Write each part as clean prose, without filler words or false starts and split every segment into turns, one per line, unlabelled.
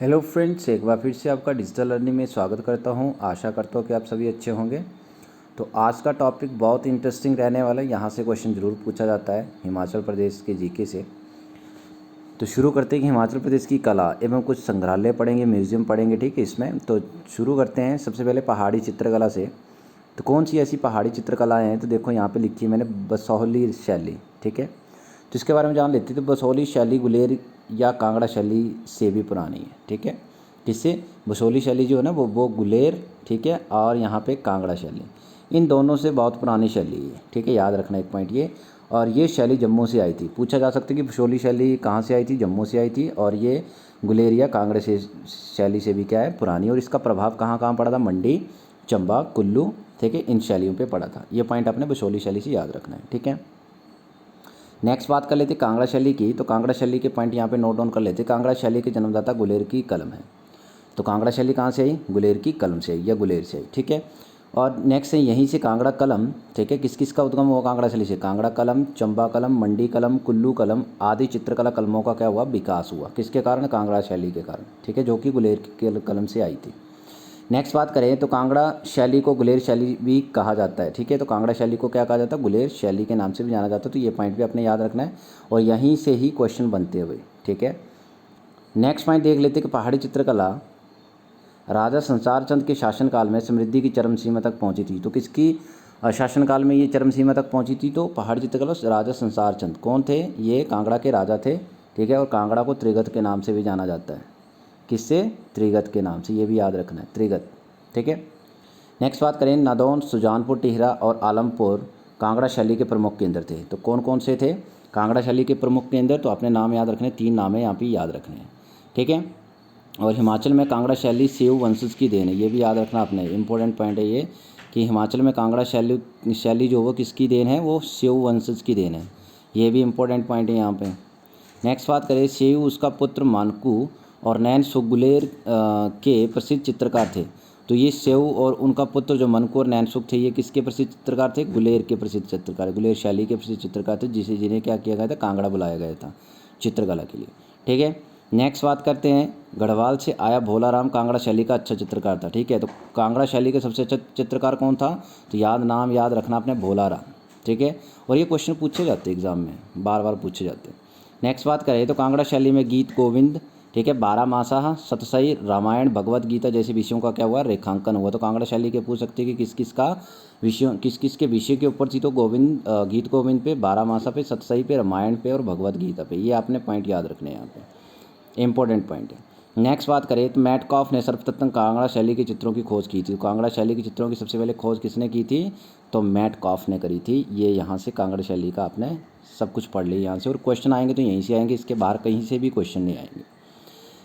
Hello friends, एक बार फिर से आपका डिजिटल लर्निंग में स्वागत करता हूं। आशा करता हूं कि आप सभी अच्छे होंगे। तो आज का टॉपिक बहुत इंटरेस्टिंग रहने वाला है। यहाँ से क्वेश्चन ज़रूर पूछा जाता है हिमाचल प्रदेश के जीके से। तो शुरू करते हैं कि हिमाचल प्रदेश की कला एवं कुछ संग्रहालय पढ़ेंगे, म्यूजियम पढ़ेंगे, ठीक है। इसमें तो शुरू करते हैं सबसे पहले पहाड़ी चित्रकला से। तो कौन सी ऐसी पहाड़ी चित्रकलाएँ हैं, तो देखो यहाँ पर लिखी है मैंने, बसोहली शैली, ठीक है। तो इसके बारे में जान लेते हैं। तो बसोहली शैली गुलेर या कांगड़ा शैली से भी पुरानी है, ठीक है। जिससे बसोहली शैली जो है ना वो गुलेर, ठीक है, और यहाँ पे कांगड़ा शैली, इन दोनों से बहुत पुरानी शैली है, ठीक है। याद रखना एक पॉइंट ये। और ये शैली जम्मू से आई थी। पूछा जा सकता है कि बसोहली शैली कहाँ से आई थी, जम्मू से आई थी। और ये गुलेर या कांगड़ा से शैली से भी क्या है, पुरानी। और इसका प्रभाव कहाँ कहाँ पड़ा था, मंडी, चंबा, कुल्लू, ठीक है, इन शैलियों पर पड़ा था। ये पॉइंट आपने बसोहली शैली से याद रखना है, ठीक है। नेक्स्ट बात कर लेते हैं कांगड़ा शैली की। तो कांगड़ा शैली के पॉइंट यहाँ पे नोट डाउन कर लेते हैं। कांगड़ा शैली के जन्मदाता गुलेर की कलम है। तो कांगड़ा शैली कहाँ से आई, गुलेर की कलम से आई या गुलेर से आई, ठीक है। और नेक्स्ट है यहीं से कांगड़ा कलम, ठीक है। किस किस का उद्गम हुआ कांगड़ा शैली से, कांगड़ा कलम, चंबा कलम, मंडी कलम, कुल्लू कलम आदि चित्रकला कलमों का क्या हुआ, विकास हुआ। किसके कारण, कांगड़ा शैली के कारण, ठीक है, जो कि गुलेर की कलम से आई थी। नेक्स्ट बात करें तो कांगड़ा शैली को गुलेर शैली भी कहा जाता है, ठीक है। तो कांगड़ा शैली को क्या कहा जाता है, गुलेर शैली के नाम से भी जाना जाता है। तो ये पॉइंट भी आपने याद रखना है और यहीं से ही क्वेश्चन बनते हुए, ठीक है। नेक्स्ट पॉइंट देख लेते हैं कि पहाड़ी चित्रकला राजा संसार चंद के शासनकाल में समृद्धि की चरम सीमा तक पहुंची थी। तो किसकी शासनकाल में ये चरम सीमा तक पहुंची थी, तो पहाड़ी चित्रकला राजा संसार चंद कौन थे, ये कांगड़ा के राजा थे, ठीक है। और कांगड़ा को त्रिगत के नाम से भी जाना जाता है। किससे, त्रिगत के नाम से, ये भी याद रखना है, त्रिगत, ठीक है। नेक्स्ट बात करें, नादौन, सुजानपुर, टिहरा और आलमपुर कांगड़ा शैली के प्रमुख केंद्र थे। तो कौन कौन से थे कांगड़ा शैली के प्रमुख केंद्र, तो अपने नाम याद रखने, 3 नाम है यहाँ पे याद रखने हैं, ठीक है। और हिमाचल में कांगड़ा शैली सेव वंशज की देन है, ये भी याद रखना अपने, इंपॉर्टेंट पॉइंट है ये कि हिमाचल में कांगड़ा शैली जो वो किसकी देन है, वो सेव वंशज की देन है। ये भी इंपॉर्टेंट पॉइंट है यहाँ पे। नेक्स्ट बात करें, सेव उसका पुत्र मानकू और नैन सुगुलेर के प्रसिद्ध चित्रकार थे। तो ये सेव और उनका पुत्र जो मनकू और नैनसुख थे, ये किसके प्रसिद्ध चित्रकार थे, गुलेर के प्रसिद्ध चित्रकार, गुलेर शैली के प्रसिद्ध चित्रकार थे, जिन्हें क्या किया गया था, कांगड़ा बुलाया गया था चित्रकला के लिए, ठीक है। नेक्स्ट बात करते हैं, गढ़वाल से आया भोला राम कांगड़ा शैली का अच्छा चित्रकार था, ठीक है। तो कांगड़ा शैली का सबसे अच्छा चित्रकार कौन था, तो नाम याद रखना अपने, भोला राम, ठीक है। और ये क्वेश्चन पूछे जाते हैं एग्जाम में, बार बार पूछे जाते हैं। नेक्स्ट बात करें तो कांगड़ा शैली में गीत गोविंद, ठीक है, 12 मासा, सतसई, रामायण, भगवत गीता जैसे विषयों का क्या हुआ, रेखांकन हुआ। तो कांगड़ा शैली के पूछ सकते हैं कि किस किस के विषय के ऊपर थी, तो गीत गोविंद पे, 12 मासा पे, सतसई पे, रामायण पे और भगवत गीता पे। ये आपने पॉइंट याद रखने हैं यहाँ पे, इंपॉर्टेंट पॉइंट है। नेक्स्ट बात करें तो मैटकॉफ ने सर्वप्रथम कांगड़ा शैली के चित्रों की खोज की थी। तो कांगड़ा शैली के चित्रों की सबसे पहले खोज किसने की थी, तो मैटकॉफ ने करी थी। ये यहाँ से कांगड़ा शैली का आपने सब कुछ पढ़ लिया यहाँ से, और क्वेश्चन आएंगे तो यहीं से आएंगे, इसके बाहर कहीं से भी क्वेश्चन नहीं आएंगे।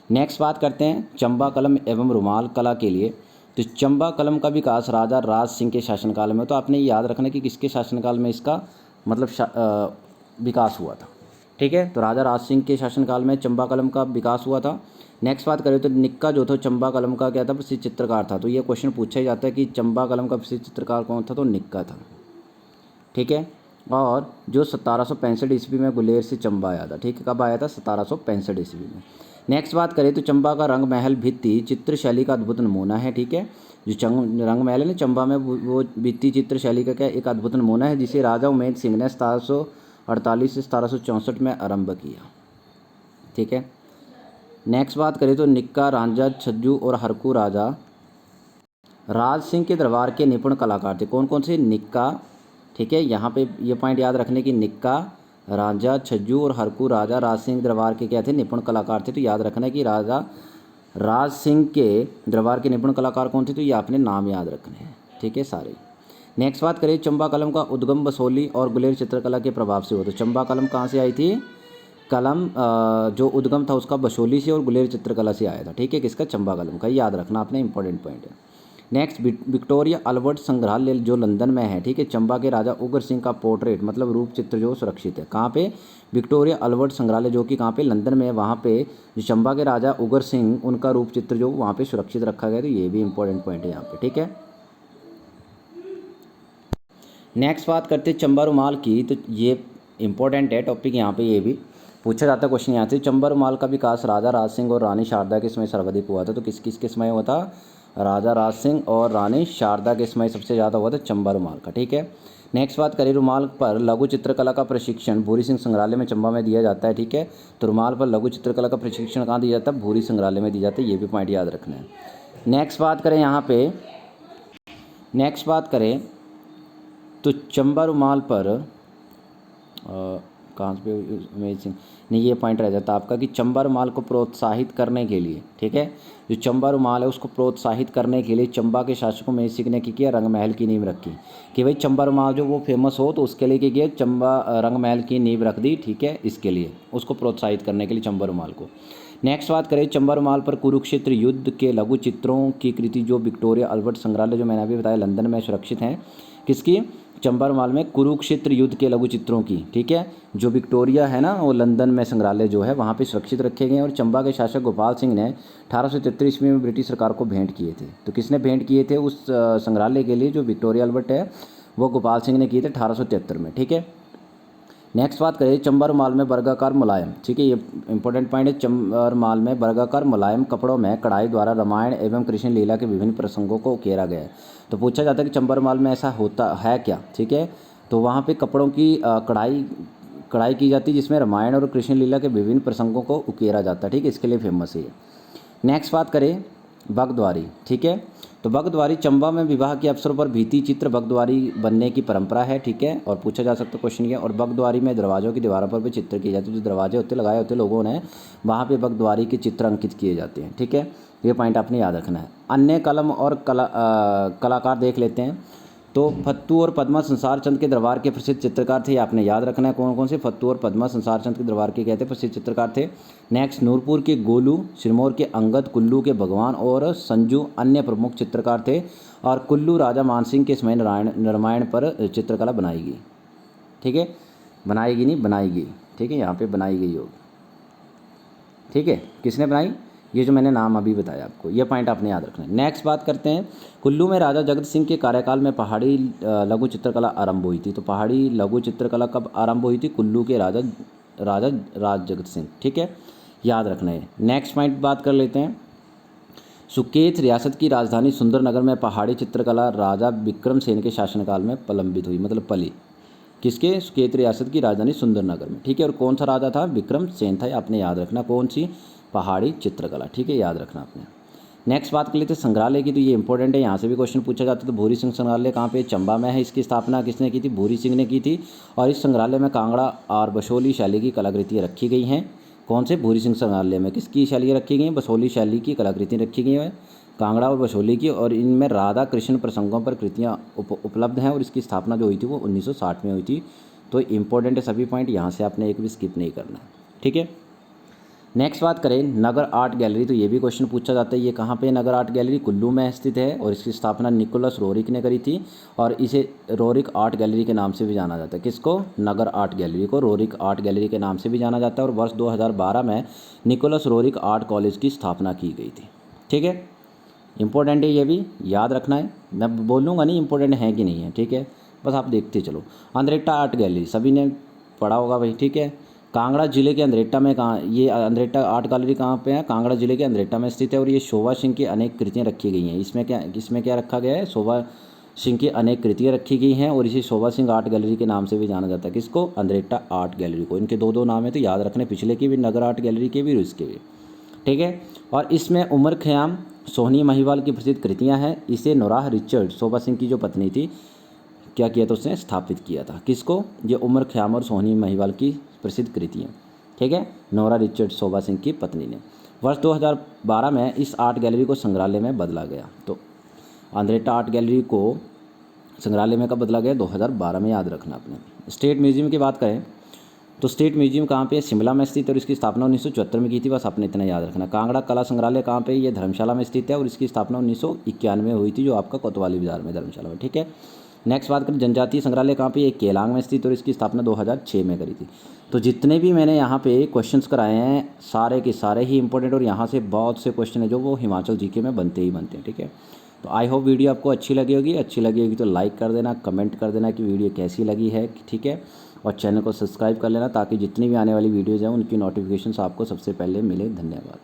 नेक्स्ट बात करते हैं चंबा कलम एवं रुमाल कला के लिए। तो चंबा कलम का विकास राजा राज सिंह के शासनकाल में। तो आपने याद रखना कि किसके शासनकाल में इसका मतलब विकास हुआ था, ठीक है। तो राजा राज सिंह के शासनकाल में चंबा कलम का विकास हुआ था। नेक्स्ट बात करें तो निक्का जो था चंबा कलम का क्या था, प्रसिद्ध चित्रकार था। तो ये क्वेश्चन पूछा ही जाता है कि चंबा कलम का प्रसिद्ध चित्रकार कौन था, तो निक्का था, ठीक है। और जो 1765 ईस्वी में गुलेर से चंबा आया था, ठीक है। कब आया था, 1765 ईस्वी में। नेक्स्ट बात करें तो चंबा का रंग महल भित्ति चित्र शैली का अद्भुत नमूना है, ठीक है। जो रंग महल है ना चंबा में, वो भित्ति चित्र शैली का क्या एक अद्भुत नमूना है, जिसे राजा उमेद सिंह ने 1748 से 1764 में आरंभ किया, ठीक है। नेक्स्ट बात करें तो निक्का, रांझा, छज्जू और हरकू राजा राज सिंह के दरबार के निपुण कलाकार थे। कौन कौन से, निक्का, ठीक है। यहाँ पे ये पॉइंट याद रखने की, निक्का, रांझा, छज्जू और हरकू राजा राज सिंह दरबार के क्या थे, निपुण कलाकार थे। तो याद रखना है कि राजा राज सिंह के दरबार के निपुण कलाकार कौन थे, तो ये आपने नाम याद रखने हैं, ठीक है सारे। नेक्स्ट बात करें, चंबा कलम का उद्गम बसोहली और गुलेर चित्रकला के प्रभाव से हुआ। तो चंबा कलम कहाँ से आई थी, कलम जो उद्गम था उसका बसोहली से और गुलेर चित्रकला से आया था, ठीक है। किसका, चंबा कलम का, याद रखना आपने, इंपॉर्टेंट पॉइंट है। नेक्स्ट विक्टोरिया अल्बर्ट संग्रहालय जो लंदन में है, ठीक है। चंबा के राजा उगर सिंह का पोर्ट्रेट मतलब रूप चित्र जो सुरक्षित है, कहाँ पे, विक्टोरिया अल्बर्ट संग्रहालय जो कि कहाँ पे, लंदन में है। वहाँ पे जो चंबा के राजा उगर सिंह उनका रूप चित्र जो वहाँ पे सुरक्षित रखा गया। तो ये भी इंपॉर्टेंट पॉइंट है यहाँ पे, ठीक है। नेक्स्ट बात करते हैं चंबा रुमाल की। तो ये इंपॉर्टेंट है टॉपिक यहाँ पे ये भी। पूछा जाता है क्वेश्चन यहाँ से, चंबा रुमाल का विकास राजा राज सिंह और रानी शारदा के समय सर्वाधिक हुआ था। तो किसके समय हुआ था? राजा राज सिंह और रानी शारदा के समय सबसे ज़्यादा हुआ था चंबा रुमाल का। ठीक है, नेक्स्ट बात करें, रुमाल पर लघु चित्रकला का प्रशिक्षण भूरी सिंह संग्रहालय में चंबा में दिया जाता है। ठीक है, तो रुमाल पर लघु चित्रकला का प्रशिक्षण कहाँ दिया जाता है? भूरी संग्रहालय में दिया जाता है। ये भी पॉइंट याद रखना है। नेक्स्ट बात करें यहाँ पे, नेक्स्ट बात करें तो चंबा रुमाल पर कहाँ पे अमेजिंग नहीं, ये पॉइंट रह जाता आपका कि चंबा रुमाल को प्रोत्साहित करने के लिए, ठीक है, जो चंबा रुमाल है उसको प्रोत्साहित करने के लिए चंबा के शासकों में सिंह ने किया, रंग महल की नींव रखी कि भाई चंबा रुमाल जो वो फेमस हो, तो उसके लिए क्या किया? चंबा रंग महल की नींव रख दी। ठीक है, इसके लिए उसको प्रोत्साहित करने के लिए चंबा रुमाल को। नेक्स्ट बात करें, चंबा रुमाल पर कुरुक्षेत्र युद्ध के लघु चित्रों की कृति जो विक्टोरिया अल्बर्ट संग्रहालय, जो मैंने अभी बताया, लंदन में सुरक्षित हैं। किसकी? चंबा रुमाल में कुरुक्षेत्र युद्ध के लघु चित्रों की, ठीक है, जो विक्टोरिया है ना, वो लंदन में संग्रहालय जो है वहाँ पे सुरक्षित रखे गए हैं। और चंबा के शासक गोपाल सिंह ने 1873 ईस्वी में ब्रिटिश सरकार को भेंट किए थे। तो किसने भेंट किए थे? उस संग्रहालय के लिए जो विक्टोरिया अल्बर्ट है वो गोपाल सिंह ने किए थे 1873 में। ठीक है, नेक्स्ट बात करें, चंबा रुमाल में वर्गाकार मुलायम, ठीक है, ये इंपॉर्टेंट पॉइंट है। चंबा रुमाल में वर्गाकार मुलायम कपड़ों में कढ़ाई द्वारा रामायण एवं कृष्ण लीला के विभिन्न प्रसंगों को उकेरा गया है। तो पूछा जाता है कि चंबा रुमाल में ऐसा होता है क्या? ठीक है, तो वहाँ पे कपड़ों की कढ़ाई की जाती है जिसमें रामायण और कृष्ण लीला के विभिन्न प्रसंगों को उकेरा जाता है। ठीक है, इसके लिए फेमस है ये। नेक्स्ट बात करें, बगद्वारी, ठीक है, तो बगद्वारी चंबा में विवाह के अवसरों पर भित्ति चित्र बगद्वारी बनने की परंपरा है। ठीक है, और पूछा जा सकता क्वेश्चन ये, और बगद्वारी में दरवाज़ों की दीवारों पर भी चित्र किए जाते हैं। जो दरवाजे होते लगाए होते लोगों ने, वहाँ पे बगद्वारी के चित्र अंकित किए जाते हैं। ठीक है, ये पॉइंट आपने याद रखना है। अन्य कलम और कलाकार देख लेते हैं। तो फत्तू और पद्मा संसार चंद के दरबार के प्रसिद्ध चित्रकार थे, ये आपने याद रखना है। कौन कौन से? फत्तू और पद्मा संसार चंद के दरबार के कहते प्रसिद्ध चित्रकार थे। नेक्स्ट, नूरपुर के गोलू, सिरमौर के अंगद, कुल्लू के भगवान और संजू अन्य प्रमुख चित्रकार थे। और कुल्लू राजा मानसिंह के समय रामायण पर चित्रकला बनाई गई। ठीक है, बनाएगी नहीं, बनाई गई। ठीक है, यहाँ पे बनाई गई होगी। ठीक है, किसने बनाई? ये जो मैंने नाम अभी बताया आपको, ये पॉइंट आपने याद रखना है। नेक्स्ट बात करते हैं, कुल्लू में राजा जगत सिंह के कार्यकाल में पहाड़ी लघु चित्रकला आरंभ हुई थी। तो पहाड़ी लघु चित्रकला कब आरंभ हुई थी? कुल्लू के राजा राज जगत सिंह। ठीक है, याद रखना है। नेक्स्ट पॉइंट बात कर लेते हैं, सुकेत रियासत की राजधानी सुंदरनगर में पहाड़ी चित्रकला राजा विक्रम सेन के शासनकाल में पलंबित हुई, मतलब पली। किसके? सुकेत रियासत की राजधानी सुंदरनगर में। ठीक है, और कौन सा राजा था? विक्रम सेन था, आपने याद रखना। कौन सी? पहाड़ी चित्रकला। ठीक है, याद रखना आपने। नेक्स्ट बात कर लेते हैं संग्रहालय की, तो ये इंपॉर्टेंट है, यहाँ से भी क्वेश्चन पूछा जाता है। तो भूरी सिंह संग्रहालय कहाँ पे? चंबा में है। इसकी स्थापना किसने की थी? भूरी सिंह ने की थी। और इस संग्रहालय में कांगड़ा और बसोली शैली की कलाकृतियाँ रखी गई हैं। कौन से? भूरी सिंह संग्रहालय में किसकी शैलियाँ रखी गई हैं? बसोली शैली की कलाकृतियाँ रखी गई हैं, कांगड़ा और बसोली की। और इनमें राधा कृष्ण प्रसंगों पर कृतियाँ उपलब्ध हैं। और इसकी स्थापना जो हुई थी वो 1960 में हुई थी। तो इंपॉर्टेंट है सभी पॉइंट, यहाँ से आपने एक भी स्किप नहीं करना। ठीक है, नेक्स्ट बात करें नगर आर्ट गैलरी, तो ये भी क्वेश्चन पूछा जाता है। ये कहाँ पे नगर आर्ट गैलरी? कुल्लू में स्थित है। और इसकी स्थापना निकोलस रोरिक ने करी थी। और इसे रोरिक आर्ट गैलरी के नाम से भी जाना जाता है। किसको? नगर आर्ट गैलरी को रोरिक आर्ट गैलरी के नाम से भी जाना जाता है। और वर्ष 2012 में निकोलस रोरिक आर्ट कॉलेज की स्थापना की गई थी। ठीक है, इंपॉर्टेंट है, ये भी याद रखना है। मैं बोलूँगा नहीं इंपॉर्टेंट है कि नहीं है, ठीक है, बस आप देखते चलो। अंद्रेटा आर्ट गैलरी सभी ने पढ़ा होगा भाई। ठीक है, कांगड़ा जिले के अंद्रेटा में कहाँ, ये अंद्रेटा आर्ट गैलरी कहाँ पे है? कांगड़ा जिले के अंद्रेटा में स्थित है। और ये शोभा सिंह की अनेक कृतियाँ रखी गई हैं। इसमें क्या रखा गया है? शोभा सिंह की अनेक कृतियाँ रखी गई हैं। और इसे शोभा सिंह आर्ट गैलरी के नाम से भी जाना जाता है। किसको? अंद्रेटा आर्ट गैलरी को। इनके दो नाम है, तो याद रखने, पिछले की भी, नगर आर्ट गैलरी के भी और इसके भी। ठीक है, और इसमें उमर ख़याम सोहनी महिवाल की प्रसिद्ध कृतियाँ हैं। इसे नोराह रिचर्ड, शोभा सिंह की जो पत्नी थी, क्या किया था? उसने स्थापित किया था। किसको? ये उमर ख़याम और सोहनी महिवाल की प्रसिद्ध कृतियाँ। ठीक है, नोरा रिचर्ड, शोभा सिंह की पत्नी ने। वर्ष 2012 में इस आर्ट गैलरी को संग्रहालय में बदला गया। तो अंद्रेटा आर्ट गैलरी को संग्रहालय में कब बदला गया? 2012 में, याद रखना आपने। स्टेट म्यूजियम की बात करें तो स्टेट म्यूजियम कहाँ पे? शिमला में स्थित है। और इसकी स्थापना 1974 में की थी, बस आपने इतना याद रखना। कांगड़ा कला संग्रहालय कहाँ पे? ये धर्मशाला में स्थित है। और इसकी स्थापना 1991 में हुई थी, जो आपका कोतवाली बाजार में धर्मशाला में। ठीक है, नेक्स्ट बात करें जनजातीय संग्रहालय कहाँ पे? ये केलांग में स्थित। और इसकी स्थापना 2006 में करी थी। तो जितने भी मैंने यहाँ पे क्वेश्चंस कराए हैं सारे के सारे ही इंपॉर्टेंट, और यहाँ से बहुत से क्वेश्चन है जो वो हिमाचल जीके में बनते ही बनते हैं। ठीक है, तो आई होप वीडियो आपको अच्छी लगी होगी। अच्छी लगी होगी तो लाइक कर देना, कमेंट कर देना कि वीडियो कैसी लगी है। ठीक है, और चैनल को सब्सक्राइब कर लेना ताकि जितनी भी आने वाली वीडियोज़ हैं उनकी नोटिफिकेशंस आपको सबसे पहले मिले। धन्यवाद।